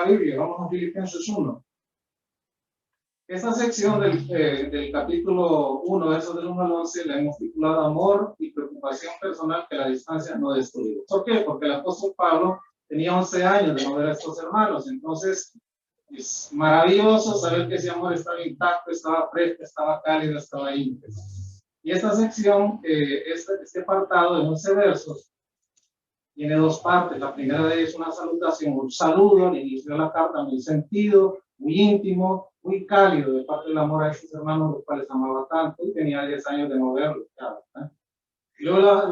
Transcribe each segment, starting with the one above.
Biblia, vamos a Filipenses 1. Esta sección del capítulo 1, versos del 1 al 11, la hemos titulado Amor y preocupación personal que la distancia no destruye. ¿Por qué? Porque el apóstol Pablo tenía 11 años de no ver a estos hermanos. Entonces, es maravilloso saber que ese amor estaba intacto, estaba fresco, estaba cálido, estaba íntimo. Y esta sección, este apartado de 11 versos, tiene dos partes. La primera de ellas es una salutación, un saludo al inicio de la carta, muy sentido, muy íntimo, muy cálido de parte del amor a esos hermanos, los cuales amaba tanto y tenía 10 años de no verlos. Y luego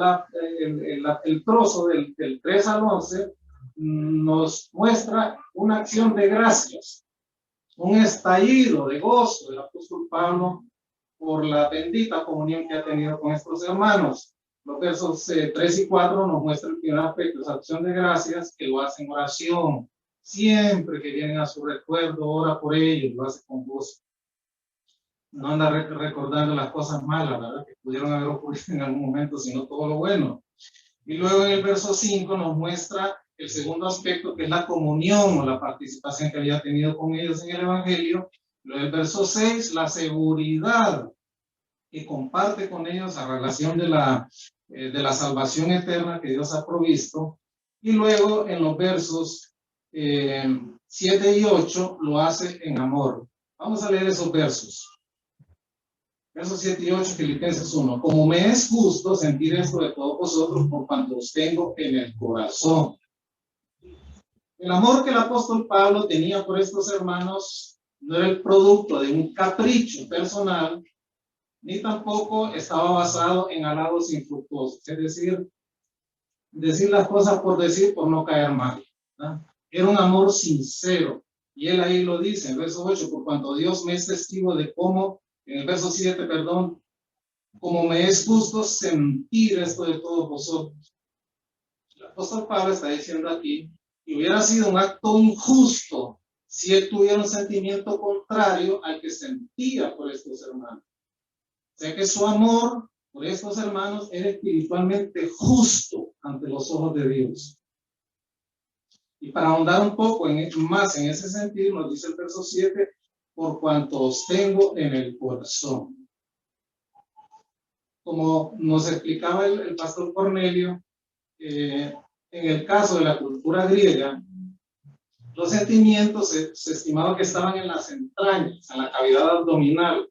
el trozo del 3 al 11 nos muestra una acción de gracias, un estallido de gozo del apóstol Pablo por la bendita comunión que ha tenido con estos hermanos. Los versos 3 y 4 nos muestran el primer aspecto, esa acción de gracias, que lo hace en oración. Siempre que vienen a su recuerdo, ora por ellos, lo hace con gozo. No anda recordando las cosas malas, ¿verdad?, que pudieron haber ocurrido en algún momento, sino todo lo bueno. Y luego en el verso 5 nos muestra el segundo aspecto, que es la comunión o la participación que había tenido con ellos en el Evangelio. Luego el verso 6, la seguridad que comparte con ellos a relación de la salvación eterna que Dios ha provisto. Y luego en los versos 7 y 8 lo hace en amor. Vamos a leer esos versos. Versos 7 y 8, Filipenses 1. Como me es justo sentir esto de todos vosotros por cuanto os tengo en el corazón. El amor que el apóstol Pablo tenía por estos hermanos no era el producto de un capricho personal, ni tampoco estaba basado en halagos infructuosos, es decir las cosas por decir, por no caer mal, ¿verdad? Era un amor sincero, y él ahí lo dice en verso 8, por cuanto Dios me es testigo de cómo, en el verso 7, perdón, como me es justo sentir esto de todos vosotros. El apóstol Pablo está diciendo aquí que hubiera sido un acto injusto si él tuviera un sentimiento contrario al que sentía por estos hermanos. O sea que su amor por estos hermanos era espiritualmente justo ante los ojos de Dios. Y para ahondar un poco más en ese sentido, nos dice el verso 7, por cuanto os tengo en el corazón. Como nos explicaba el pastor Cornelio, en el caso de la cultura griega, los sentimientos se estimaba que estaban en las entrañas, en la cavidad abdominal.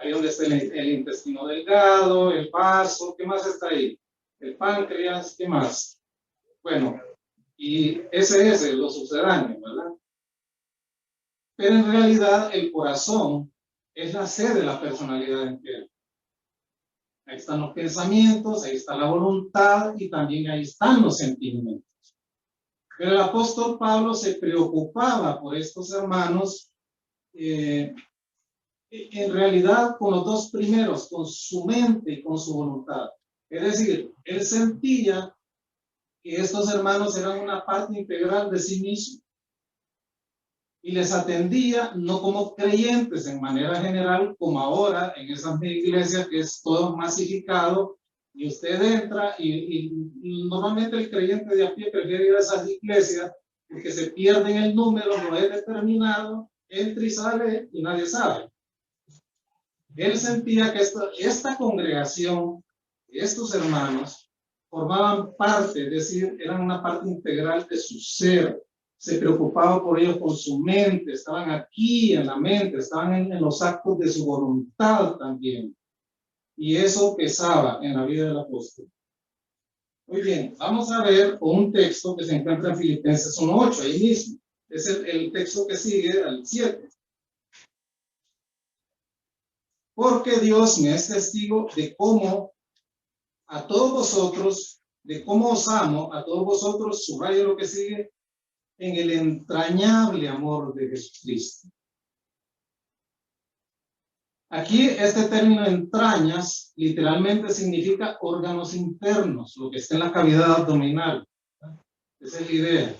Ahí donde está el intestino delgado, el vaso, ¿qué más está ahí? El páncreas, ¿qué más? Bueno, y ese es lo sucedáneo, ¿verdad? Pero en realidad el corazón es la sede de la personalidad entera. Ahí están los pensamientos, ahí está la voluntad y también ahí están los sentimientos. Pero el apóstol Pablo se preocupaba por estos hermanos, en realidad con los dos primeros, con su mente y con su voluntad. Es decir, él sentía que estos hermanos eran una parte integral de sí mismo y les atendía no como creyentes en manera general, como ahora en esas iglesias que es todo masificado y usted entra y normalmente el creyente de a pie prefiere ir a esas iglesias porque se pierden el número, no es determinado, entra y sale y nadie sabe. Él sentía que esta congregación, estos hermanos, formaban parte, es decir, eran una parte integral de su ser. Se preocupaba por ellos con su mente, estaban aquí en la mente, estaban en los actos de su voluntad también. Y eso pesaba en la vida del apóstol. Muy bien, vamos a ver un texto que se encuentra en Filipenses 1:8, ahí mismo. Es el texto que sigue al 7. Porque Dios me es testigo de cómo a todos vosotros, de cómo os amo a todos vosotros, subrayo lo que sigue, en el entrañable amor de Jesucristo. Aquí este término entrañas literalmente significa órganos internos, lo que está en la cavidad abdominal. Esa es la idea.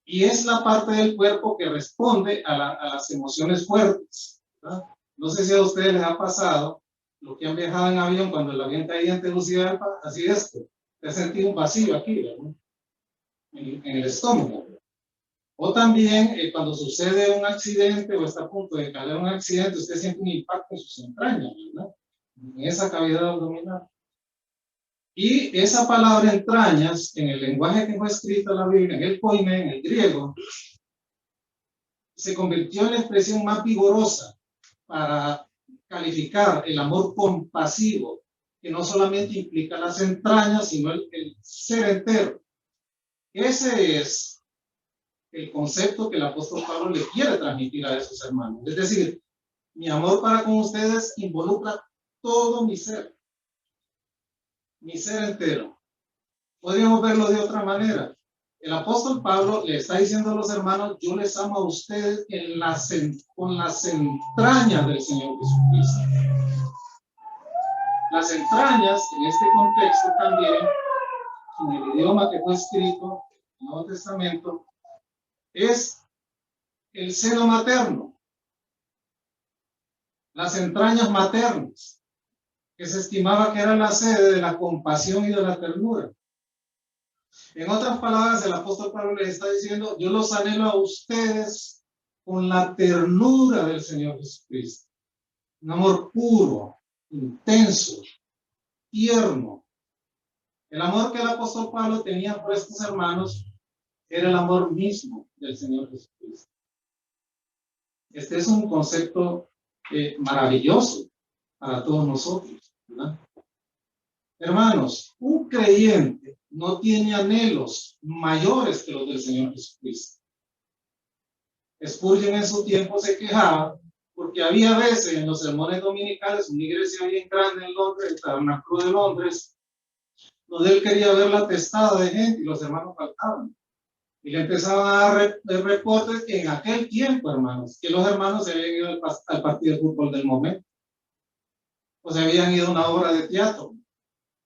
Y es la parte del cuerpo que responde a las emociones fuertes, ¿verdad? No sé si a ustedes les ha pasado, los que han viajado en avión, cuando el avión caía en Tegucigalpa, así es, te has sentido un vacío aquí, ¿verdad? En el estómago. O también cuando sucede un accidente o está a punto de caer un accidente, usted siente un impacto en sus entrañas, ¿verdad? En esa cavidad abdominal. Y esa palabra entrañas, en el lenguaje que fue escrita en la Biblia, en el poime, en el griego, se convirtió en la expresión más vigorosa para calificar el amor compasivo, que no solamente implica las entrañas, sino el ser entero. Ese es el concepto que el apóstol Pablo le quiere transmitir a esos hermanos. Es decir, mi amor para con ustedes involucra todo mi ser entero. Podríamos verlo de otra manera. El apóstol Pablo le está diciendo a los hermanos, yo les amo a ustedes con las entrañas del Señor Jesucristo. Las entrañas, en este contexto también, en el idioma que fue escrito en el Nuevo Testamento, es el seno materno, las entrañas maternas, que se estimaba que era la sede de la compasión y de la ternura. En otras palabras, el apóstol Pablo les está diciendo, yo los anhelo a ustedes con la ternura del Señor Jesucristo. Un amor puro, intenso, tierno. El amor que el apóstol Pablo tenía por estos hermanos era el amor mismo del Señor Jesucristo. Este es un concepto maravilloso para todos nosotros, ¿verdad? Hermanos, un creyente no tiene anhelos mayores que los del Señor Jesucristo. Spurgeon en su tiempo se quejaba porque había veces en los sermones dominicales, una iglesia bien grande en Londres, el Tabernáculo de Londres, donde él quería ver la testada de gente y los hermanos faltaban. Y le empezaban a dar reportes que en aquel tiempo, hermanos, que los hermanos se habían ido al partido de fútbol del momento, o se habían ido a una obra de teatro,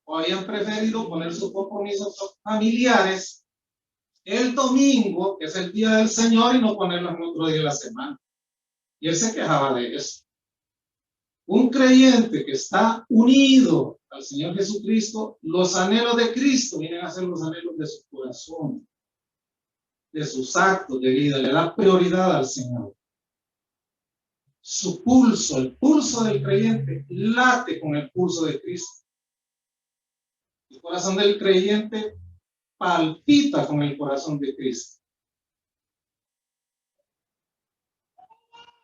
o habían preferido poner sus compromisos familiares el domingo, que es el día del Señor, y no ponerlos en otro día de la semana. Y él se quejaba de eso. Un creyente que está unido al Señor Jesucristo, los anhelos de Cristo vienen a ser los anhelos de su corazón, de sus actos de vida, le da prioridad al Señor. Su pulso, el pulso del creyente, late con el pulso de Cristo. El corazón del creyente palpita con el corazón de Cristo.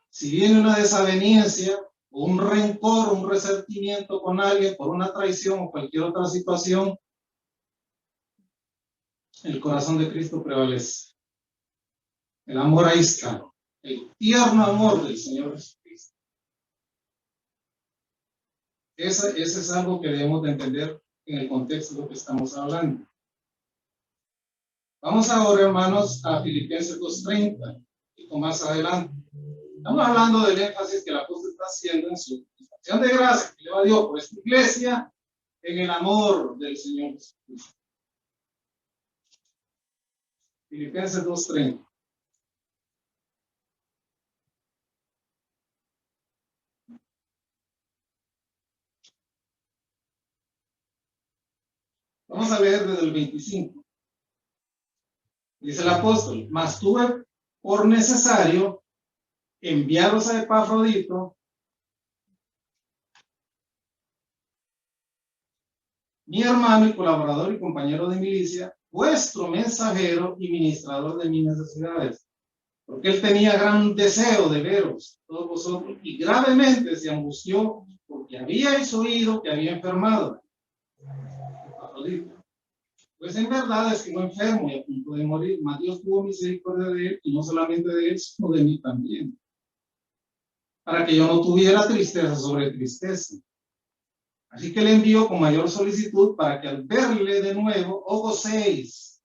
Si viene una desaveniencia, un rencor, un resentimiento con alguien por una traición o cualquier otra situación, el corazón de Cristo prevalece. El amor ahí está, el tierno amor del Señor Jesucristo. Ese es algo que debemos de entender en el contexto de lo que estamos hablando. Vamos ahora, hermanos, a Filipenses 2:30, y más adelante. Estamos hablando del énfasis que el apóstol está haciendo en su acción de gracia que le va a Dios por esta iglesia, en el amor del Señor Jesucristo. Filipenses 2:30. Vamos a leer desde el 25. Dice el apóstol, mas tuve por necesario enviaros a Epafrodito, mi hermano y colaborador y compañero de milicia, vuestro mensajero y ministrador de mis necesidades, porque él tenía gran deseo de veros, todos vosotros, y gravemente se angustió porque habíais oído que había enfermado. Pues en verdad estuvo enfermo y a punto de morir, mas Dios tuvo misericordia de él, y no solamente de él, sino de mí también, para que yo no tuviera tristeza sobre tristeza. Así que le envío con mayor solicitud para que al verle de nuevo os gocéis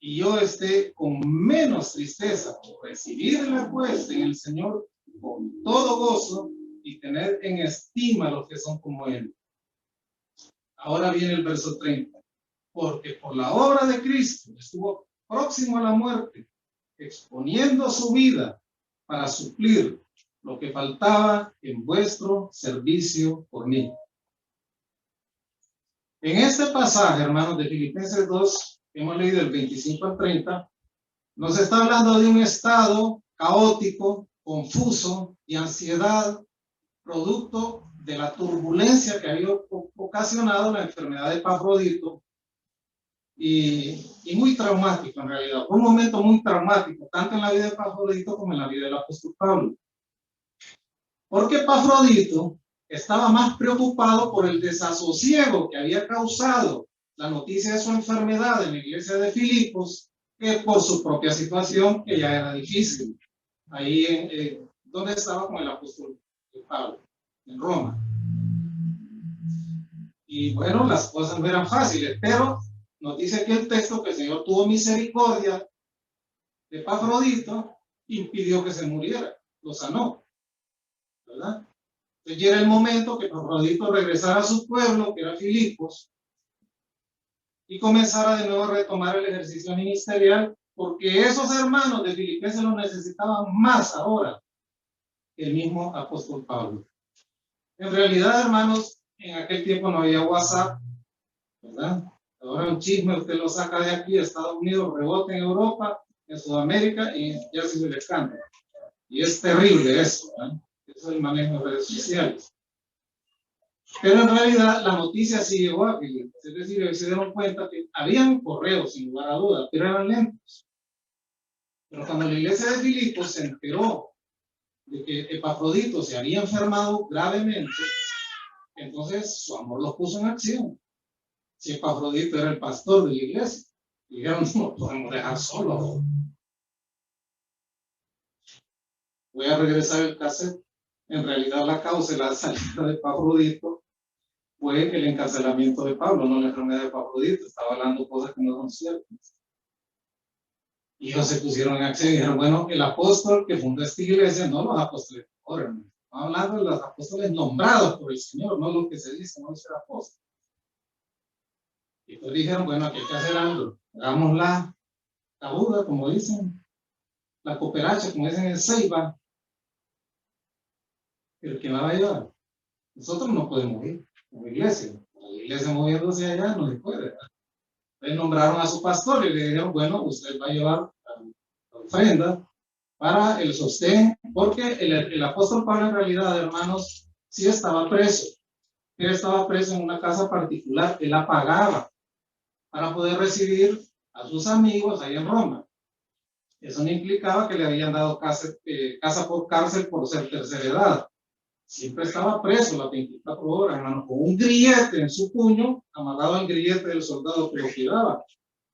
y yo esté con menos tristeza. Recibirle pues en el Señor con todo gozo y tener en estima a los que son como él. Ahora viene el verso 30. Porque por la obra de Cristo estuvo próximo a la muerte, exponiendo su vida para suplir lo que faltaba en vuestro servicio por mí. En este pasaje, hermanos, de Filipenses 2, hemos leído el 25 al 30, Nos está hablando de un estado caótico, confuso y ansiedad, producto de la turbulencia que había ocasionado la enfermedad de Epafrodito y muy traumático en realidad. Fue un momento muy traumático, tanto en la vida de Epafrodito como en la vida del apóstol Pablo. Porque Epafrodito estaba más preocupado por el desasosiego que había causado la noticia de su enfermedad en la iglesia de Filipos que por su propia situación, que ya era difícil, ahí donde estaba con el apóstol Pablo, en Roma. Y bueno, las cosas no eran fáciles, pero nos dice que el texto que el Señor tuvo misericordia de Epafrodito, impidió que se muriera, lo sanó, ¿verdad? Entonces ya era el momento que Epafrodito regresara a su pueblo, que era Filipos, y comenzara de nuevo a retomar el ejercicio ministerial, porque esos hermanos de Filipenses lo necesitaban más ahora que el mismo apóstol Pablo. En realidad, hermanos, en aquel tiempo no había WhatsApp, ¿verdad? Ahora un chisme usted lo saca de aquí, de Estados Unidos, rebota en Europa, en Sudamérica, y ya se ve el escándalo. Y es terrible eso, ¿verdad? Eso es el manejo de redes sociales. Pero en realidad la noticia sí llegó a Filipos, es decir, ellos se dieron cuenta que habían correos, sin lugar a dudas, pero eran lentos. Pero cuando la iglesia de Filipos se enteró de que Epafrodito se había enfermado gravemente, entonces su amor los puso en acción. Si Epafrodito era el pastor de la iglesia, dijeron, no lo podemos dejar solo. Voy a regresar el cassette. En realidad la causa de la salida de Epafrodito fue el encarcelamiento de Pablo, no la enfermedad de Epafrodito. Estaba hablando cosas que no son ciertas. Y ellos se pusieron en acción y dijeron, bueno, el apóstol que fundó esta iglesia, no los apóstoles, estamos hablando de los apóstoles nombrados por el Señor, no los que se dicen no ser apóstoles. Y entonces dijeron, bueno, aquí hay que hacer algo, hagamos la cabuda, como dicen, la cooperacha, como dicen en Ceiba, el que la va a llevar. Nosotros no podemos ir como iglesia, la iglesia moviéndose allá no se puede, ¿verdad? Entonces nombraron a su pastor y le dijeron, bueno, usted va a llevar la ofrenda para el sostén, porque el apóstol Pablo en realidad, hermanos, sí estaba preso. Él estaba preso en una casa particular, él la pagaba para poder recibir a sus amigos ahí en Roma. Eso no implicaba que le habían dado casa por cárcel por ser tercera edad. Siempre estaba preso las 24 horas, hermano, con un grillete en su puño, amarrado al grillete del soldado que lo cuidaba.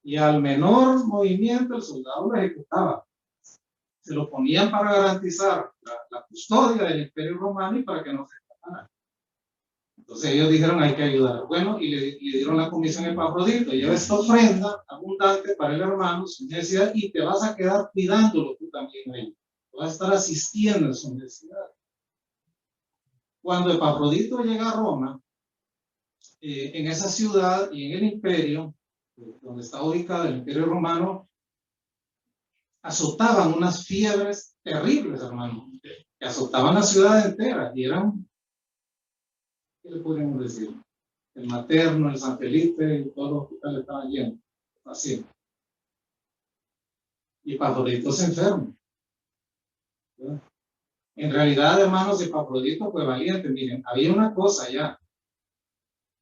Y al menor movimiento, el soldado lo ejecutaba. Se lo ponían para garantizar la custodia del Imperio Romano y para que no se escapara. Entonces ellos dijeron, hay que ayudar. Bueno, y le dieron la comisión a Epafrodito, lleva esta ofrenda abundante para el hermano, su necesidad, y te vas a quedar cuidándolo tú también a él. Vas a estar asistiendo en su necesidad. Cuando Epafrodito llega a Roma, en esa ciudad y en el imperio, donde está ubicado el Imperio Romano, azotaban unas fiebres terribles, hermano, que azotaban la ciudad entera y eran, ¿qué le podríamos decir? El Materno, el San Felipe y todos los hospitales estaban llenos, así. Y Epafrodito se enferma. ¿Verdad? En realidad, hermanos, Epafrodito fue valiente. Miren, había una cosa ya.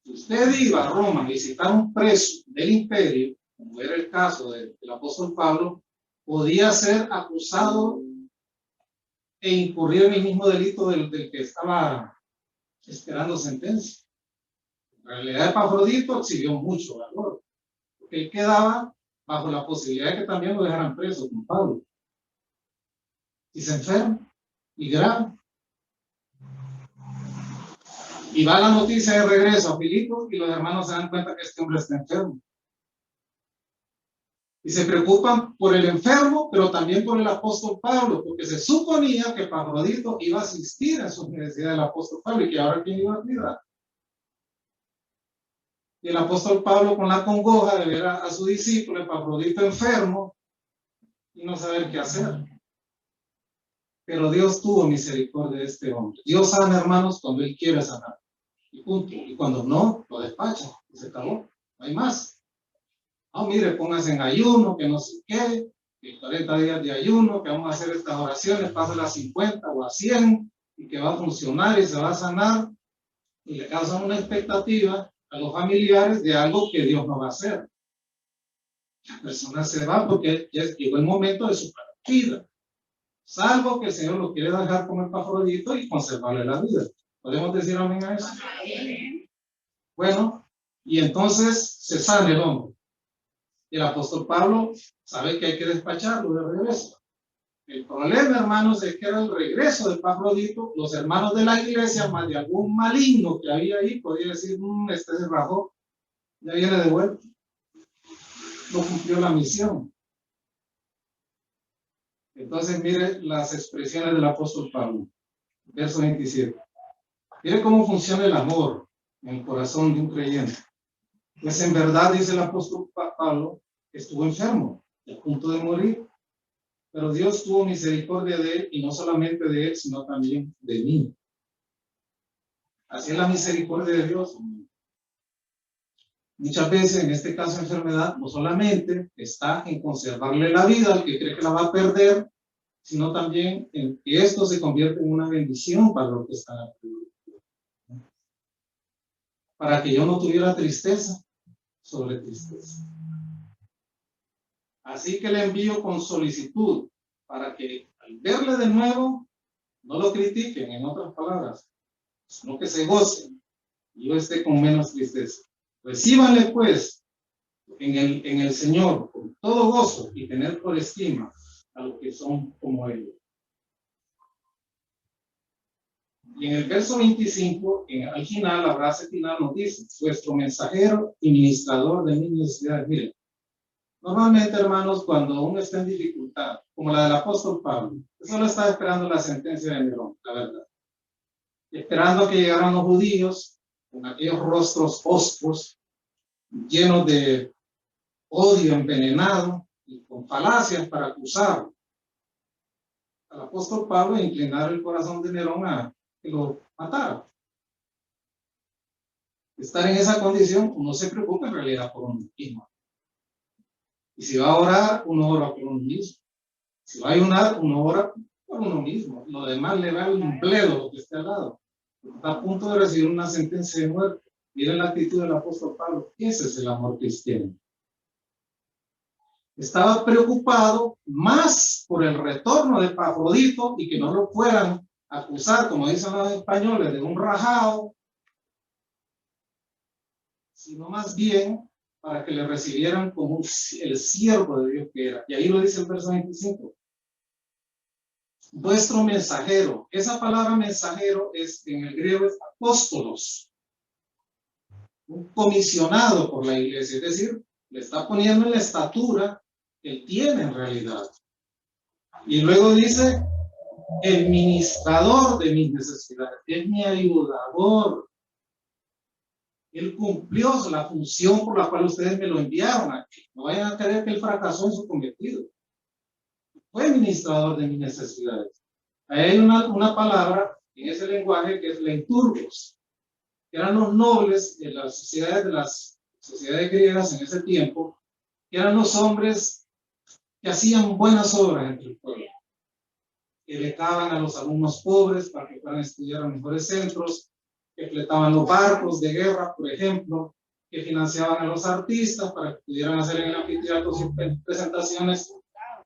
Si usted iba a Roma a visitar un preso del imperio, como era el caso del apóstol Pablo, podía ser acusado e incurrir en el mismo delito del que estaba esperando sentencia. En realidad, Epafrodito exhibió mucho valor, porque él quedaba bajo la posibilidad de que también lo dejaran preso con Pablo. Y se enferma, y grave. Y va la noticia de regreso a Filipos y los hermanos se dan cuenta que este hombre está enfermo. Y se preocupan por el enfermo, pero también por el apóstol Pablo, porque se suponía que Epafrodito iba a asistir a su necesidad del apóstol Pablo y que ahora quién iba a cuidar. Y el apóstol Pablo con la congoja de ver a su discípulo Epafrodito enfermo y no saber qué hacer. Pero Dios tuvo misericordia de este hombre. Dios sana, hermanos, cuando Él quiere sanar. Y punto. Y cuando no, lo despacha. Y se acabó. No hay más. No, mire, póngase en ayuno, que no sé qué, que 40 días de ayuno, que vamos a hacer estas oraciones, pasa a las 50 o a 100, y que va a funcionar y se va a sanar, y le causan una expectativa a los familiares de algo que Dios no va a hacer. La persona se va porque ya llegó el momento de su partida, salvo que el Señor lo quiere dejar como Epafrodito y conservarle la vida. ¿Podemos decir amén a eso? Bueno, y entonces se sale el hombre. Y el apóstol Pablo sabe que hay que despacharlo de regreso. El problema, hermanos, es que era el regreso de Epafrodito. Los hermanos de la iglesia, más de algún maligno que había ahí, podía decir, este se rajó, ya viene de vuelta. No cumplió la misión. Entonces, mire las expresiones del apóstol Pablo. Verso 27. Mire cómo funciona el amor en el corazón de un creyente. Pues en verdad, dice el apóstol Pablo, estuvo enfermo, a punto de morir. Pero Dios tuvo misericordia de él, y no solamente de él, sino también de mí. Así es la misericordia de Dios. Muchas veces, en este caso de enfermedad, no solamente está en conservarle la vida al que cree que la va a perder, sino también en que esto se convierte en una bendición para los que están aquí. Para que yo no tuviera tristeza sobre tristeza. Así que le envío con solicitud para que al verle de nuevo no lo critiquen, en otras palabras, sino que se gocen y yo esté con menos tristeza. Recíbanle pues en el Señor con todo gozo y tener por estima a los que son como ellos. Y en el verso 25, al final, la frase final nos dice, vuestro mensajero y ministrador de mis necesidades. Miren, normalmente, hermanos, cuando uno está en dificultad, como la del apóstol Pablo, solo está esperando la sentencia de Nerón, la verdad. Esperando que llegaran los judíos con aquellos rostros hoscos, llenos de odio envenenado y con falacias para acusar al apóstol Pablo e inclinar el corazón de Nerón a que lo matara. Estar en esa condición, uno se preocupa en realidad por uno mismo. Y si va a orar, uno ora por uno mismo. Si va a ayunar, uno ora por uno mismo. Lo demás le va un bledo lo que esté al lado. Está a punto de recibir una sentencia de muerte. Miren la actitud del apóstol Pablo. Ese es el amor cristiano. Estaba preocupado más por el retorno de Epafrodito y que no lo puedan acusar, como dicen los españoles, de un rajado, sino más bien para que le recibieran como el siervo de Dios que era. Y ahí lo dice el verso 25. Vuestro mensajero. Esa palabra mensajero es en el griego es apóstolos, un comisionado por la iglesia, es decir, le está poniendo en la estatura que él tiene en realidad. Y luego dice, el ministrador de mis necesidades, es mi ayudador. Él cumplió la función por la cual ustedes me lo enviaron aquí. No vayan a creer que él fracasó en su cometido. Fue administrador de mis necesidades. Ahí hay una palabra en ese lenguaje que es leiturgos, que eran los nobles de las sociedades griegas en ese tiempo, que eran los hombres que hacían buenas obras entre el pueblo, que becaban a los alumnos pobres para que puedan estudiar en mejores centros, que fletaban los barcos de guerra, por ejemplo, que financiaban a los artistas para que pudieran hacer en el anfiteatro sus presentaciones.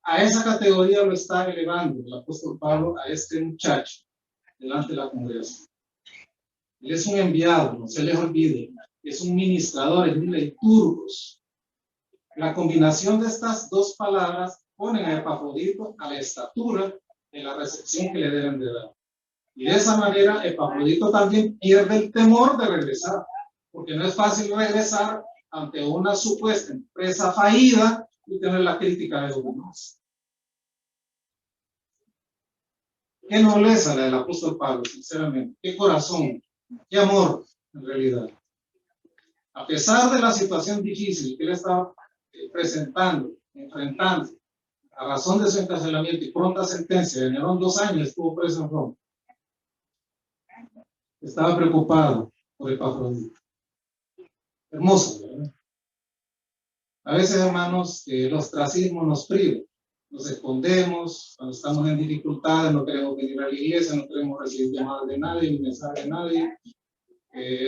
A esa categoría lo está elevando el apóstol Pablo a este muchacho delante de la congregación. Él es un enviado, no se les olvide, es un ministrador, es un leiturgos. La combinación de estas dos palabras ponen a Epafrodito a la estatura de la recepción que le deben de dar. Y de esa manera Epafrodito también pierde el temor de regresar, porque no es fácil regresar ante una supuesta empresa fallida y tener la crítica de los demás. Qué nobleza la del apóstol Pablo, sinceramente, qué corazón, qué amor en realidad. A pesar de la situación difícil que él estaba presentando, enfrentando, a razón de su encarcelamiento y pronta sentencia de Nerón, 2 años estuvo preso en Roma. Estaba preocupado por Epafrodito. Hermoso, ¿verdad? A veces, hermanos, el ostracismo nos priva nos escondemos, cuando estamos en dificultades, no queremos venir a la iglesia, no queremos recibir llamadas de nadie, ni mensajes de nadie.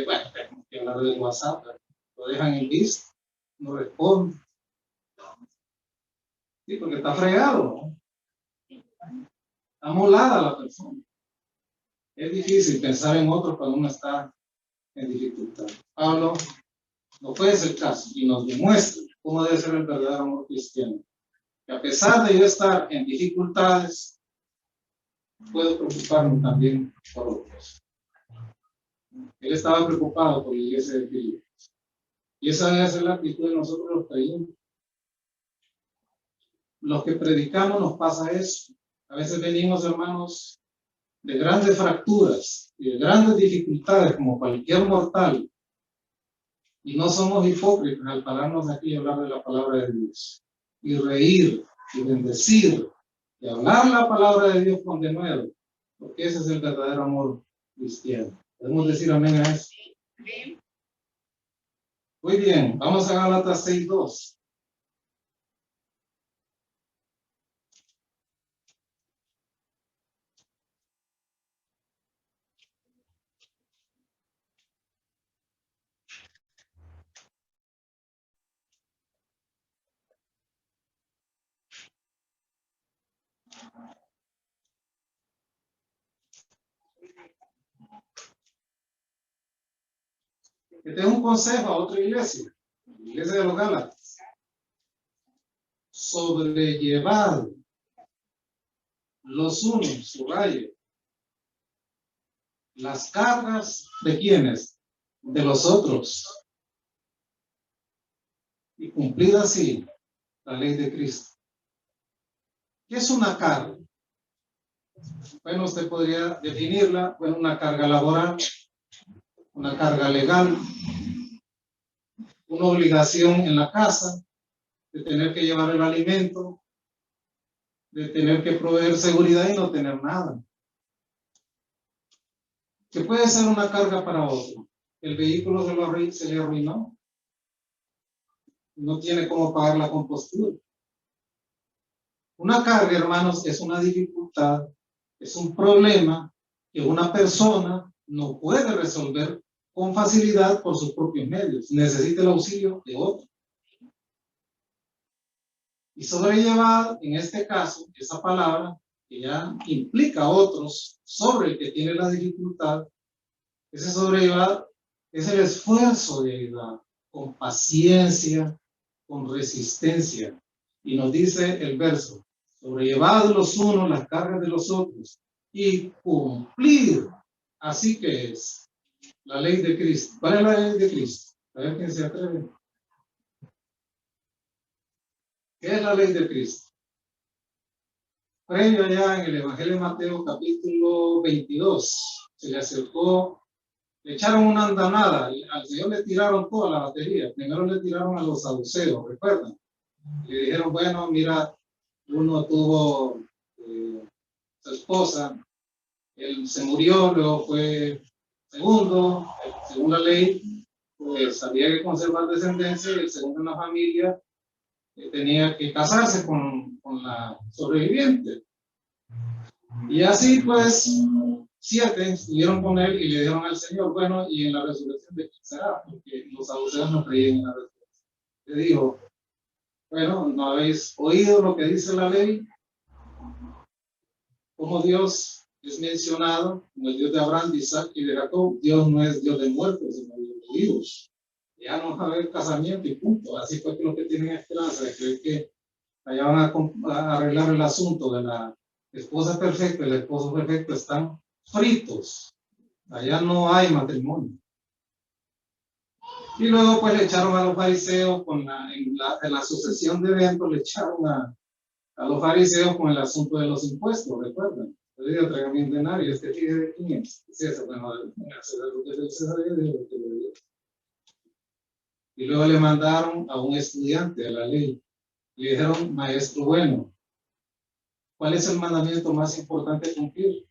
Bueno, tenemos que hablar del WhatsApp, lo dejan en visto, no responde. Sí, porque está fregado, ¿no? Está molada la persona. Es difícil pensar en otros cuando uno está en dificultad. Pablo no fue ese el caso y nos demuestra cómo debe ser el verdadero amor cristiano. Que a pesar de yo estar en dificultades, puedo preocuparme también por otros. Él estaba preocupado por la iglesia de Filipos. Y esa debe ser la actitud de nosotros los creyentes. Los que predicamos nos pasa eso. A veces venimos, hermanos, de grandes fracturas y de grandes dificultades como cualquier mortal. Y no somos hipócritas al pararnos aquí y hablar de la palabra de Dios. Y reír y bendecir y hablar la palabra de Dios con denuedo. Porque ese es el verdadero amor cristiano. ¿Podemos decir amén a eso? Muy bien, vamos a Gálatas 6:2. Este es un consejo a otra iglesia, la iglesia de los Gálatas. Sobrellevar los unos, subrayo, las cargas de quienes, de los otros, y cumplir así la ley de Cristo. ¿Qué es una carga? Bueno, usted podría definirla, bueno, una carga laboral, una carga legal, una obligación en la casa, de tener que llevar el alimento, de tener que proveer seguridad y no tener nada. Que puede ser una carga para otro. El vehículo se le arruinó. No tiene cómo pagar la compostura. Una carga, hermanos, es una dificultad, es un problema que una persona no puede resolver con facilidad por sus propios medios. Necesita el auxilio de otro. Y sobrellevar, en este caso, esa palabra que ya implica a otros sobre el que tiene la dificultad, ese sobrellevar es el esfuerzo de ayudar con paciencia, con resistencia. Y nos dice el verso, sobrellevad los unos las cargas de los otros y cumplir. Así que es la ley de Cristo. ¿Cuál es la ley de Cristo? A ver quién se atreve. ¿Qué es la ley de Cristo? Previo allá en el Evangelio de Mateo capítulo 22, se le acercó, le echaron una andanada, al Señor le tiraron toda la batería. Primero le tiraron a los saduceos, ¿recuerdan? Le dijeron, bueno, mira, uno tuvo su esposa, él se murió, luego fue segundo, según la ley, pues había que conservar descendencia, y el segundo en la familia tenía que casarse con la sobreviviente. Y así pues 7 estuvieron con él y le dijeron al Señor, bueno, y en la resurrección de quién será, porque los saduceos no creían en la resurrección. Le dijo, bueno, ¿no habéis oído lo que dice la ley? Como Dios es mencionado como el Dios de Abraham, de Isaac y de Jacob. Dios no es Dios de muertos, sino Dios de vivos. Ya no va a haber casamiento y punto. Así fue que los que tienen esperanza de creer que allá van a arreglar el asunto de la esposa perfecta y el esposo perfecto están fritos. Allá no hay matrimonio. Y luego pues le echaron a los fariseos en la sucesión de eventos, le echaron a los fariseos con el asunto de los impuestos, ¿recuerdan? Le digo, tráigame un denario, este fije de 500. César, bueno, lo que es el César de lo que le dio. Y luego le mandaron a un estudiante de la ley. Le dijeron, maestro bueno, ¿cuál es el mandamiento más importante cumplir?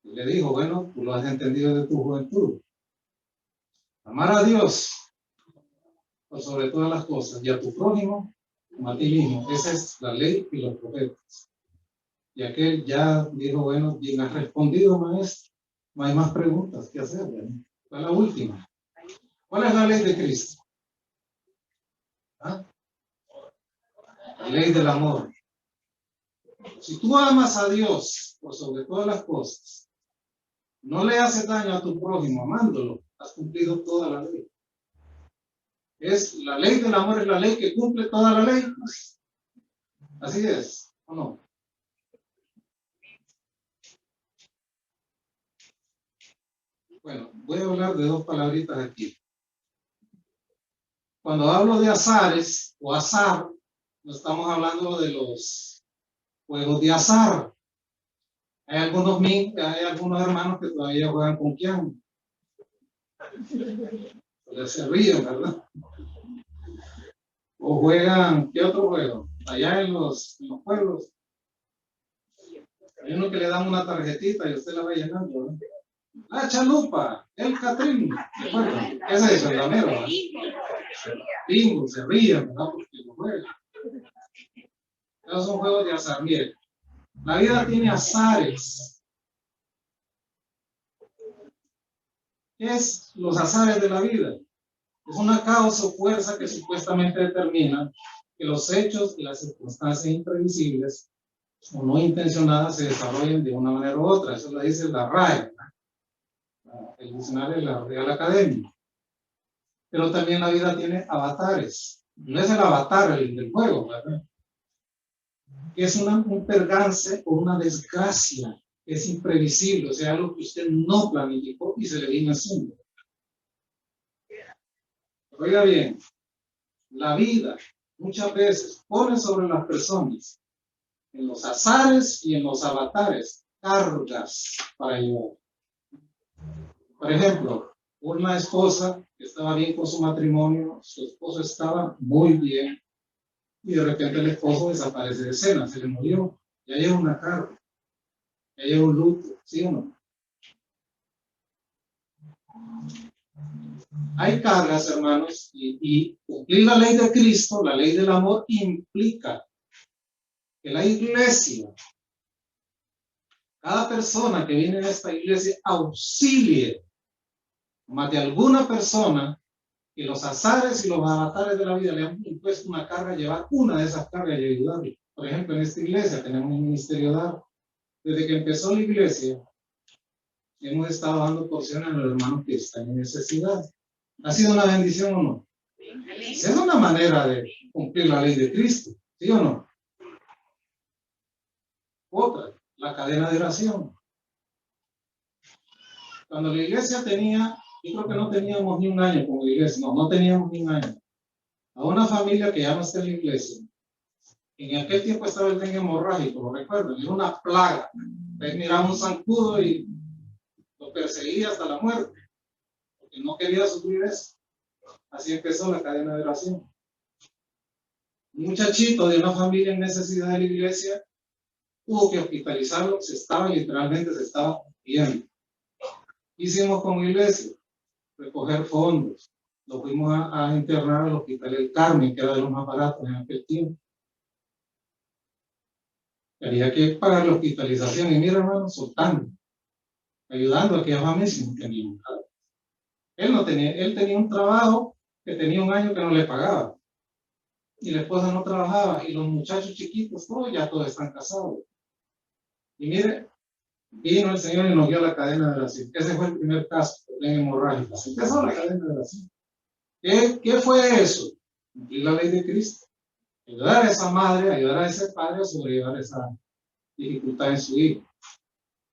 Y le dijo, bueno, tú lo has entendido de tu juventud. Amar a Dios por sobre todas las cosas y a tu prójimo como a ti mismo. Esa es la ley y los profetas. Y aquel ya dijo, bueno, bien has respondido, maestro. No hay más preguntas que hacer. ¿Cuál es la última? ¿Cuál es la ley de Cristo? ¿Ah? La ley del amor. Si tú amas a Dios por sobre todas las cosas, no le haces daño a tu prójimo amándolo, has cumplido toda la ley. Es la ley del amor, es la ley que cumple toda la ley. Así es, ¿o no? Bueno, voy a hablar de dos palabritas aquí. Cuando hablo de azares o azar, no estamos hablando de los juegos de azar. Hay algunos hermanos que todavía juegan con quién. Se ríen, ¿verdad? O juegan, ¿qué otro juego? Allá en los pueblos. Hay uno que le dan una tarjetita y usted la va llenando, ¿verdad? La chalupa, el catrín. Ese es el verdadero, ¿verdad? Bingo, se ríen, ¿verdad? Porque lo juegan. Esos son juegos de azar. Miren, la vida tiene azares. ¿Qué es los azares de la vida? Es una causa o fuerza que supuestamente determina que los hechos y las circunstancias imprevisibles o no intencionadas se desarrollen de una manera u otra. Eso lo dice la RAE, el diccionario de la Real Academia. Pero también la vida tiene avatares. No es el avatar el del juego, ¿verdad? Es un percance o una desgracia. Es imprevisible, o sea, algo que usted no planificó y se le vino haciendo. Oiga bien, la vida muchas veces pone sobre las personas, en los azares y en los avatares, cargas para llevar. Por ejemplo, una esposa que estaba bien con su matrimonio, su esposo estaba muy bien, y de repente el esposo desaparece de escena, se le murió, ya lleva una carga, ya lleva un luto, ¿sí o no? Hay cargas, hermanos, y cumplir la ley de Cristo, la ley del amor, implica que la iglesia, cada persona que viene a esta iglesia, auxilie más de alguna persona que los azares y los avatares de la vida le han impuesto una carga, llevar una de esas cargas y ayudarle. Por ejemplo, en esta iglesia tenemos un ministerio de dar. Desde que empezó la iglesia, hemos estado dando porciones a los hermanos que están en necesidad. ¿Ha sido una bendición o no? Es una manera de cumplir la ley de Cristo, ¿sí o no? Otra, la cadena de oración. Cuando la iglesia tenía, yo creo que no teníamos ni un año como iglesia, no teníamos ni un año. A una familia que ya no está en la iglesia, en aquel tiempo estaba el dengue hemorrágico, lo recuerdo, era una plaga. Entonces miraba un zancudo y lo perseguía hasta la muerte, porque no quería sufrir eso. Así empezó la cadena de oración. Un muchachito de una familia en necesidad de la iglesia hubo que hospitalizarlo, literalmente se estaba muriendo. Hicimos como iglesia recoger fondos, lo fuimos a internar al Hospital del Carmen, que era de los más baratos en aquel tiempo. Había que pagar la hospitalización y mira, hermano, soltando, ayudando a aquella familia si no tenía nada. Él tenía un trabajo que tenía un año que no le pagaba. Y la esposa no trabajaba, y los muchachos chiquitos, todos están casados. Y mire, vino el Señor y nos dio la cadena de oración. Ese fue el primer caso de hemorrágica. Empezó la cadena de oración. ¿Qué fue eso? Cumplir la ley de Cristo. Ayudar a esa madre, ayudar a ese padre a sobrellevar esa dificultad en su hijo.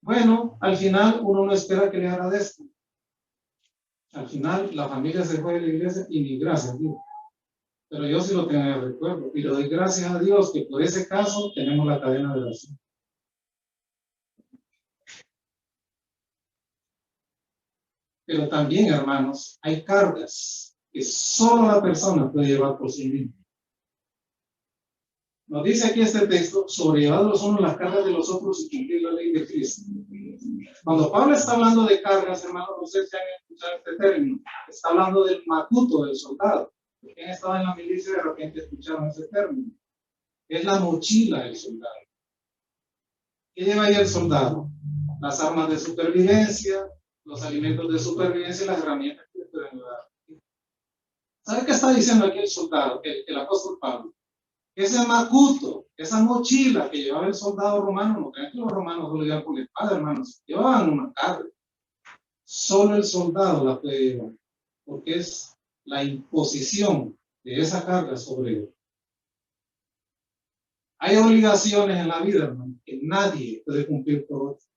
Bueno, al final uno no espera que le agradezca. Al final la familia se fue de la iglesia y ni gracias a Dios. Pero yo sí lo tengo en el recuerdo. Y le doy gracias a Dios que por ese caso tenemos la cadena de oración. Pero también, hermanos, hay cargas que solo la persona puede llevar por sí misma. Nos dice aquí este texto, sobrellevar los unos las cargas de los otros y cumplir la ley de Cristo. Cuando Pablo está hablando de cargas, hermanos, no sé si han escuchado este término, está hablando del macuto, del soldado. ¿Quién estaba en la milicia de repente escucharon ese término? Es la mochila del soldado. ¿Qué lleva ahí el soldado? Las armas de supervivencia, los alimentos de supervivencia y las herramientas que le pueden ayudar. ¿Sabe qué está diciendo aquí el soldado, el apóstol Pablo? Ese macuto, esa mochila que llevaba el soldado romano, no crean que los romanos lo llevaban con la espada, hermanos, llevaban una carga. Solo el soldado la puede llevar, porque es la imposición de esa carga sobre él. Hay obligaciones en la vida, hermano, que nadie puede cumplir por otro.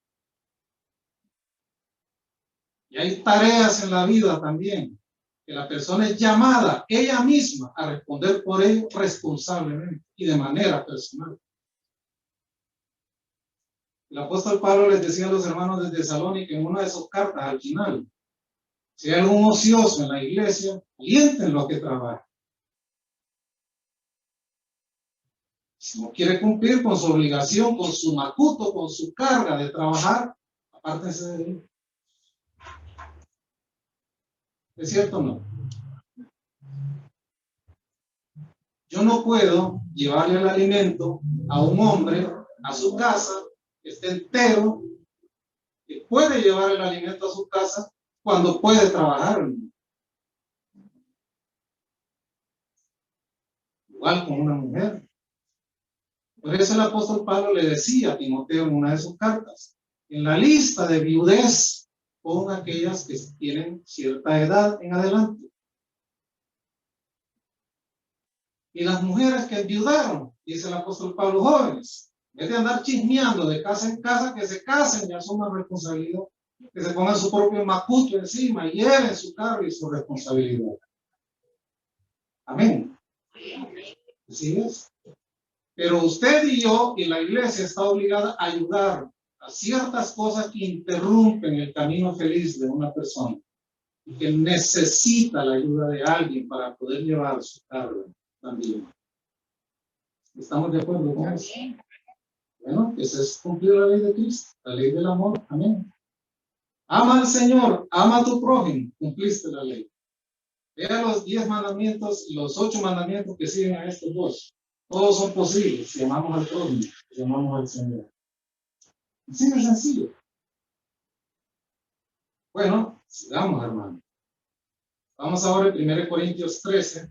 Y hay tareas en la vida también, que la persona es llamada ella misma a responder por ello responsablemente y de manera personal. El apóstol Pablo les decía a los hermanos de Tesalónica en una de sus cartas al final, si hay algún ocioso en la iglesia, aliéntenlo a que trabaje. Si no quiere cumplir con su obligación, con su macuto, con su carga de trabajar, apártense de él. ¿Es cierto o no? Yo no puedo llevarle el alimento a un hombre a su casa, que esté entero, que puede llevar el alimento a su casa cuando puede trabajar. Igual con una mujer. Por eso el apóstol Pablo le decía a Timoteo en una de sus cartas, en la lista de viudez, pon aquellas que tienen cierta edad en adelante. Y las mujeres que enviudaron, dice el apóstol Pablo, jóvenes, en vez de andar chismeando de casa en casa, que se casen, ya son una responsabilidad, que se pongan su propio macuto encima y lleven su cargo y su responsabilidad. Amén. Así es. Pero usted y yo y la iglesia está obligada a ayudar a ciertas cosas que interrumpen el camino feliz de una persona y que necesita la ayuda de alguien para poder llevar su carga también. ¿Estamos de acuerdo con eso? Bueno, esa es cumplir la ley de Cristo, la ley del amor. Amén. Ama al Señor, ama a tu prójimo, cumpliste la ley. Vea los 10 mandamientos y los 8 mandamientos que siguen a estos dos. Todos son posibles si amamos al prójimo, si amamos al Señor. Así de sencillo. Bueno, sigamos, hermano. Vamos ahora a 1 Corintios 13.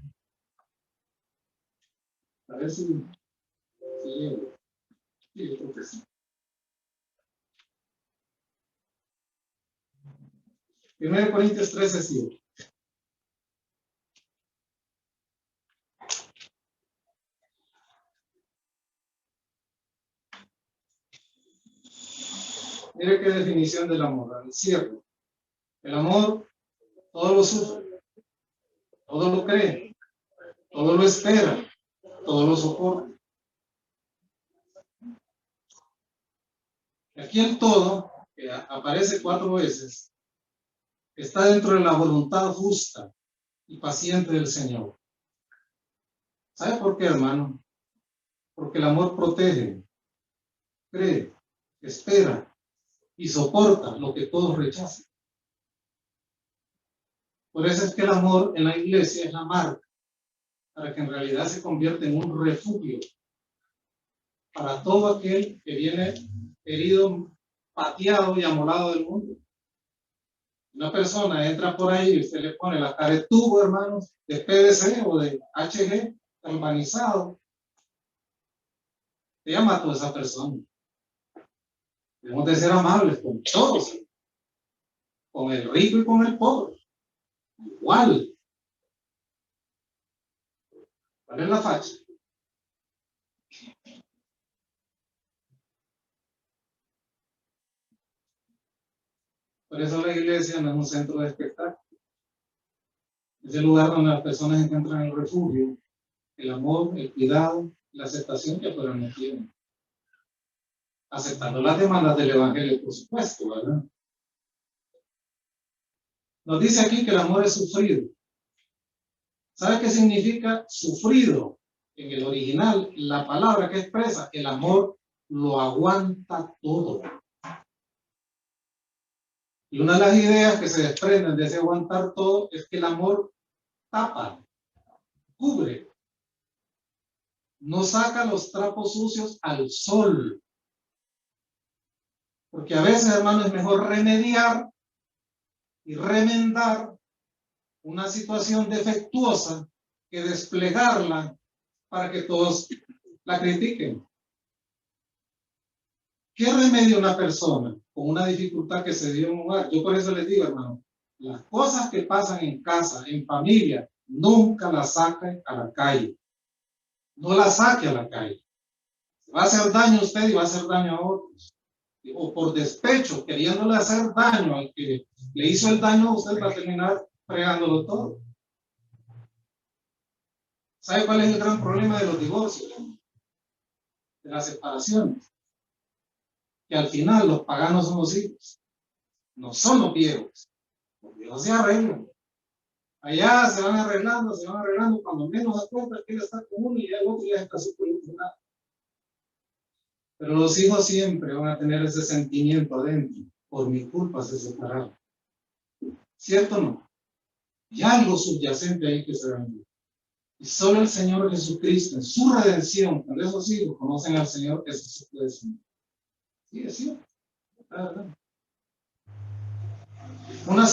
A ver si llego. Sí, yo creo que sí. 1 Corintios 13, sí. Mire qué definición del amor. Al cierre. El amor todo lo sufre, todo lo cree, todo lo espera, todo lo soporta. Aquí el todo, que aparece 4 veces, está dentro de la voluntad justa y paciente del Señor. ¿Sabe por qué, hermano? Porque el amor protege, cree, espera y soporta lo que todos rechazan. Por eso es que el amor en la iglesia es la marca, para que en realidad se convierta en un refugio para todo aquel que viene herido, pateado y amolado del mundo. Una persona entra por ahí y usted le pone la cara de tubo, hermanos, de PVC o de HG, galvanizado. Ella mató a esa persona. Debemos de ser amables con todos, con el rico y con el pobre. Igual. ¿Cuál es la facha? Por eso la iglesia no es un centro de espectáculo. Es el lugar donde las personas encuentran el refugio, el amor, el cuidado, la aceptación que afuera no tienen. Aceptando las demandas del evangelio, por supuesto, ¿verdad? Nos dice aquí que el amor es sufrido. ¿Sabe qué significa sufrido? En el original, la palabra que expresa el amor lo aguanta todo. Y una de las ideas que se desprenden de ese aguantar todo es que el amor tapa, cubre, no saca los trapos sucios al sol. Porque a veces, hermano, es mejor remediar y remendar una situación defectuosa que desplegarla para que todos la critiquen. ¿Qué remedia una persona con una dificultad que se dio en un hogar? Yo por eso les digo, hermano, las cosas que pasan en casa, en familia, nunca las saquen a la calle. No las saque a la calle. Va a hacer daño a usted y va a hacer daño a otros. O por despecho, queriéndole hacer daño al que le hizo el daño, usted va a terminar fregándolo todo. ¿Sabe cuál es el gran problema de los divorcios? De las separaciones. Que al final los paganos son los hijos, no son los viejos. Los viejos se arreglan. Allá se van arreglando, cuando menos se cuenta que él está con uno y el otro ya está súper ilusionado. Pero los hijos siempre van a tener ese sentimiento adentro. Por mi culpa se separaron. ¿Cierto o no? Y algo subyacente ahí que se vendió. Y solo el Señor Jesucristo, en su redención, cuando esos hijos conocen al Señor, eso se puede decir. Sí, es cierto. Una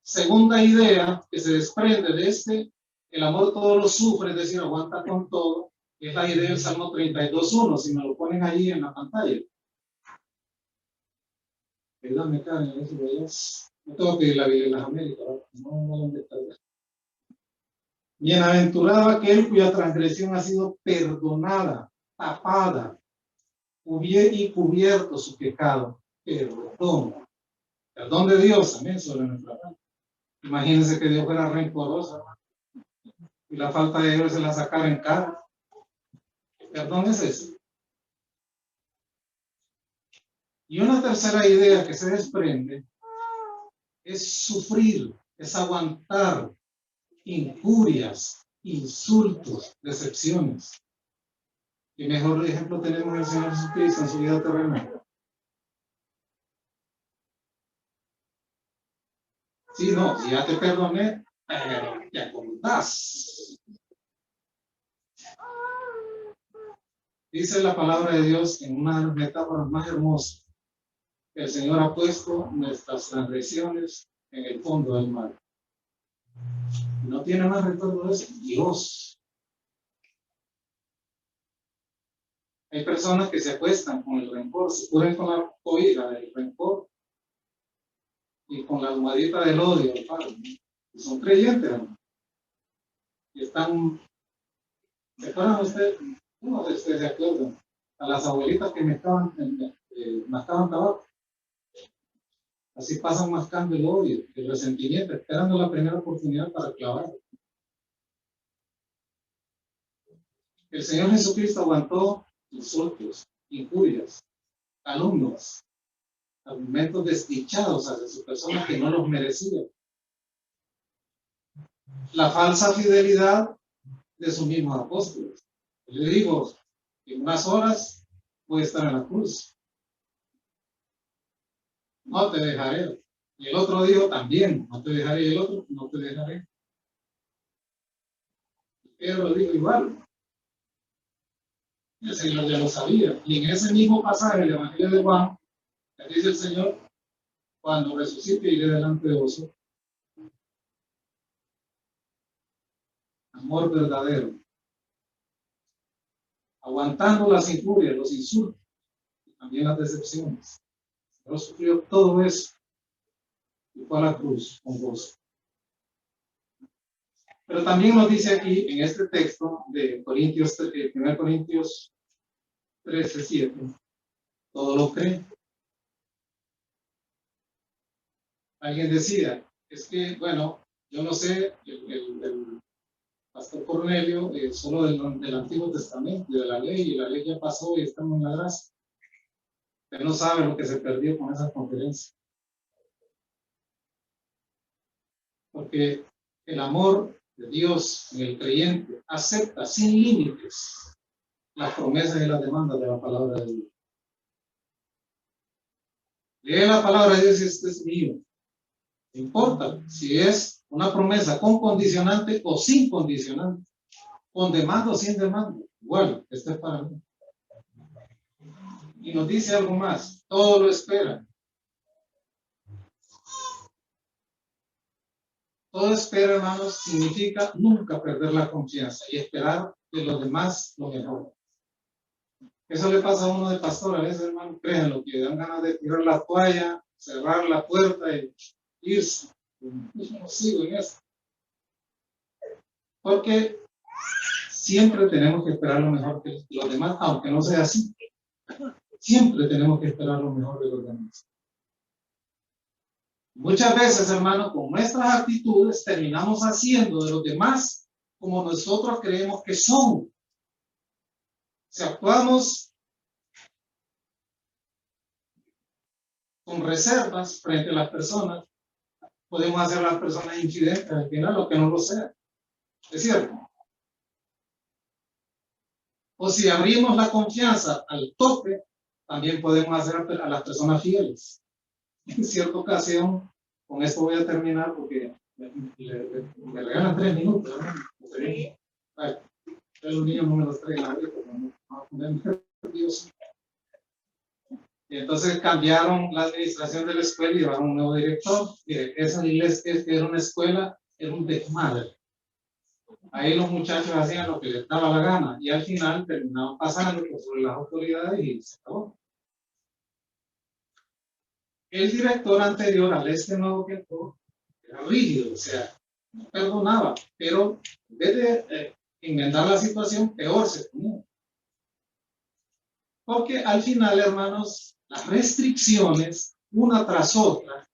segunda idea que se desprende de el amor todo lo sufre, es decir, aguanta con todo, es la idea del Salmo 32:1, si me lo ponen ahí en la pantalla. Perdón, Karen, eso de no tengo que ir a la Biblia en las Américas, no, bienaventurado aquel cuya transgresión ha sido perdonada, tapada, y cubierto su pecado. Perdón. Perdón de Dios también sobre nuestra vida. Imagínense que Dios fuera rencoroso y la falta de Dios se la sacara en cara. Perdón es eso. Y una tercera idea que se desprende es sufrir, es aguantar injurias, insultos, decepciones. Y mejor ejemplo tenemos el Señor Jesucristo en su vida terrenal. Sí, no, si ya te perdoné, te acordás. Dice la palabra de Dios en una de las metáforas más hermosas. El Señor ha puesto nuestras transgresiones en el fondo del mar. No tiene más recuerdo de eso. Dios. Hay personas que se acuestan con el rencor, se cubren con la cobija del rencor y con la almohadita del odio, Padre. Y son creyentes, ¿no? Y están, ¿se acuerdan ustedes? Uno de ustedes se acuerdan a las abuelitas que mascaban tabaco. Así pasan mascando el odio, el resentimiento, esperando la primera oportunidad para clavar. El Señor Jesucristo aguantó insultos, injurias, calumnias, argumentos desdichados hacia sus personas que no los merecían. La falsa fidelidad de sus mismos apóstoles. Le digo, en unas horas voy a estar en la cruz. No te dejaré. Y el otro dijo también, no te dejaré. Y el otro, no te dejaré. Pedro dijo igual. El Señor ya lo sabía. Y en ese mismo pasaje del Evangelio de Juan, le dice el Señor, cuando resucite iré delante de vosotros. Amor verdadero. Aguantando las injurias, los insultos, y también las decepciones. El Señor sufrió todo eso y fue a la cruz con gozo. Pero también nos dice aquí, en este texto de 1 Corintios 13:7, todo lo cree. Alguien decía, es que, bueno, yo no sé, el pastor Cornelio, solo del Antiguo Testamento, de la ley, y la ley ya pasó y estamos en la gracia. Él no sabe lo que se perdió con esa conferencia. Porque el amor de Dios en el creyente acepta sin límites las promesas y las demandas de la palabra de Dios. Lee la palabra de Dios y este es mío. No importa si es Una promesa con condicionante o sin condicionante, con demanda o sin demanda. Bueno, este es para mí. Y nos dice algo más, todo lo espera. Todo espera, hermanos, significa nunca perder la confianza y esperar de los demás lo mejor. Eso le pasa a uno de pastor, a veces, hermano, créanlo, que dan ganas de tirar la toalla, cerrar la puerta y irse. No sigo en eso. Porque siempre tenemos que esperar lo mejor de los demás, aunque no sea así. Siempre tenemos que esperar lo mejor de los demás. Muchas veces, hermano, con nuestras actitudes terminamos haciendo de los demás como nosotros creemos que son. Si actuamos con reservas frente a las personas, podemos hacer a las personas infidentes al final, o que no lo sea. ¿Es cierto? O si abrimos la confianza al tope, también podemos hacer a las personas fieles. En cierta ocasión, con esto voy a terminar porque me regalan 3 minutos. Los niños no me los traigan ahorita, no a poner nervioso. Y entonces cambiaron la administración de la escuela y llevaron un nuevo director. Mire, esa iglesia era una escuela, era un desmadre. Ahí los muchachos hacían lo que les daba la gana y al final terminaban pasando por sobre las autoridades y se acabó. El director anterior al nuevo que entró era rígido, o sea, no perdonaba, pero en vez de inventar la situación, peor se ponía. Porque al final, hermanos, las restricciones, una tras otra,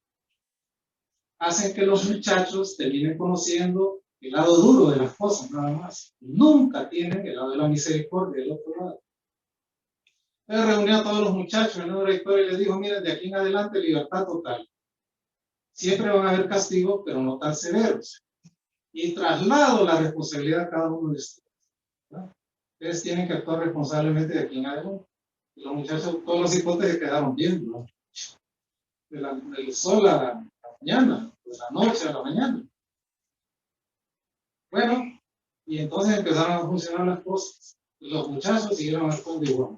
hacen que los muchachos terminen conociendo el lado duro de las cosas, nada más. Nunca tienen el lado de la misericordia del otro lado. Entonces reunió a todos los muchachos, el nuevo director, y les dijo, miren, de aquí en adelante libertad total. Siempre van a haber castigos, pero no tan severos. Y traslado la responsabilidad a cada uno de ustedes. Ustedes tienen que actuar responsablemente de aquí en adelante. Y los muchachos, todos los hipotes se quedaron viendo, ¿no? Del sol a la mañana, de la noche a la mañana. Bueno, y entonces empezaron a funcionar las cosas. Y los muchachos siguieron actuando igual.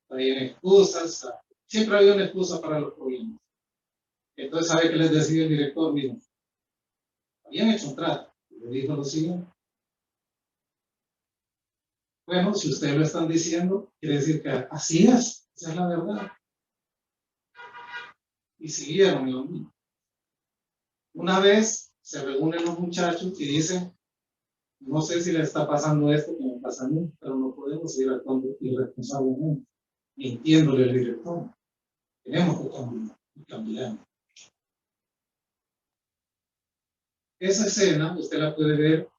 Traían excusas, siempre había una excusa para los problemas. Entonces, ¿sabe qué les decía el director? Miren, habían hecho un trato. Le dijo lo siguiente. Bueno, si ustedes lo están diciendo, quiere decir que así es, esa es la verdad. Y siguieron lo mismo. Una vez se reúnen los muchachos y dicen, no sé si le está pasando esto como pasa a mí, pero no podemos seguir actuando irresponsablemente, mintiéndole al director. Tenemos que cambiar. Esa escena usted la puede ver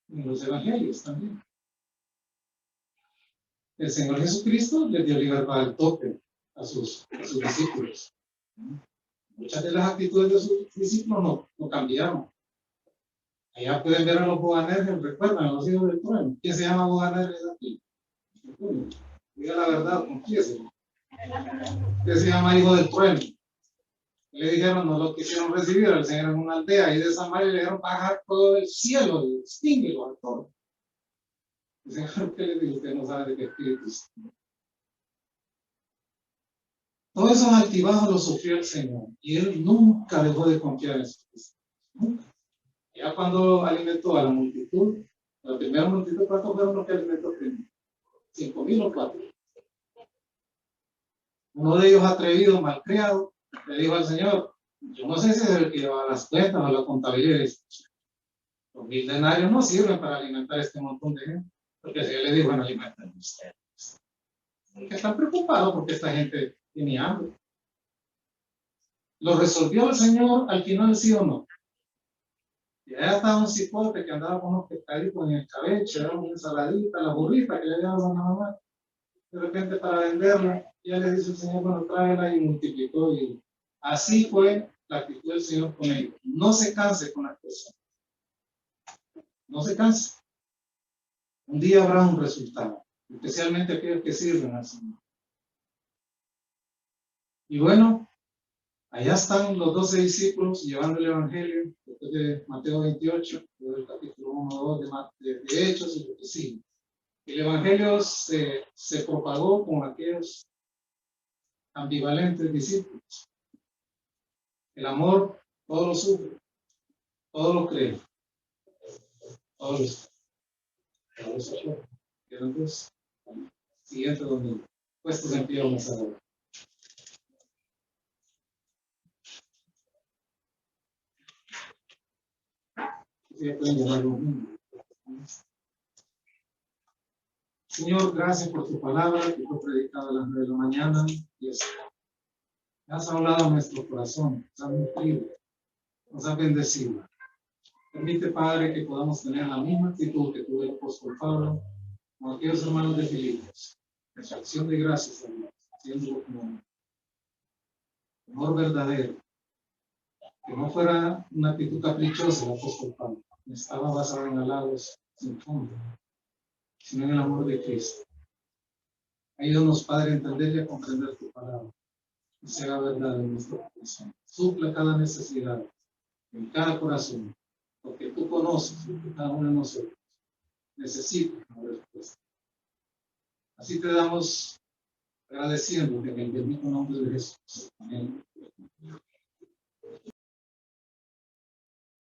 en los evangelios también. El Señor Jesucristo le dio libertad al tope a sus discípulos. Muchas de las actitudes de sus discípulos no cambiaron. Allá pueden ver a los Boanerges, recuerdan, los hijos del trueno. ¿Quién se llama Boanerges aquí? Diga la verdad, confiese. ¿Quién se llama hijo del trueno? Le dijeron, no lo quisieron recibir al Señor en una aldea y de esa manera le dijeron bajar todo el cielo, extinguirlo a todos. El Señor, ¿qué le dijo? Usted no sabe de qué espíritu es. Todos esos altibajos los sufrió el Señor y Él nunca dejó de confiar en sus discípulos. Nunca. Ya cuando alimentó a la multitud, la primera multitud, ¿cuántos fueron los que alimentó primero? 5,000 o 4. Uno de ellos atrevido, malcriado, le dijo al Señor, yo no sé si es el que lleva las cuentas o la contabilidad. Los 1,000 denarios no sirven para alimentar a este montón de gente, porque si él le dijo, bueno, alimenten ustedes. Porque están preocupados porque esta gente tiene hambre. ¿Lo resolvió el Señor al final, sí o no? Y allá estaba un cipote que andaba con unos pescaditos en el cabello, era una ensaladita, la burrita que le había dado a la mamá. De repente para venderla, ya le dice el Señor, bueno, tráela y multiplicó. Y así fue la actitud del Señor con ellos. No se canse con las personas. No se canse. Un día habrá un resultado, especialmente aquellos que sirven al Señor. Y bueno, Allá están los 12 discípulos llevando el Evangelio, después de Mateo 28, del capítulo 1, 2 de Hechos y lo que sigue. El Evangelio se propagó con aquellos ambivalentes discípulos. El amor todo lo sufre, todo lo cree, todo lo soporta. Entonces, siguiente domingo, puestos en pie vamos a ver. Señor, gracias por tu palabra que fue predicada a las 9 de la mañana. Dios, has hablado a nuestro corazón, nos has nutrido, nos has bendecido. Permite, Padre, que podamos tener la misma actitud que tuvo el apóstol Pablo con aquellos hermanos de Filipos. Nuestra acción de gracias, Señor, haciéndolo como amor verdadero. Que no fuera una actitud caprichosa el apóstol Pablo, no estaba basado en halagos sin fondo, sino en el amor de Cristo. Ayúdanos, Padre, a entender y a comprender tu palabra, y sea verdad en nuestro corazón. Supla cada necesidad en cada corazón, porque tú conoces lo que cada uno de nosotros necesita una respuesta. Así te damos agradeciendo en el bendito nombre de Jesús. Amén.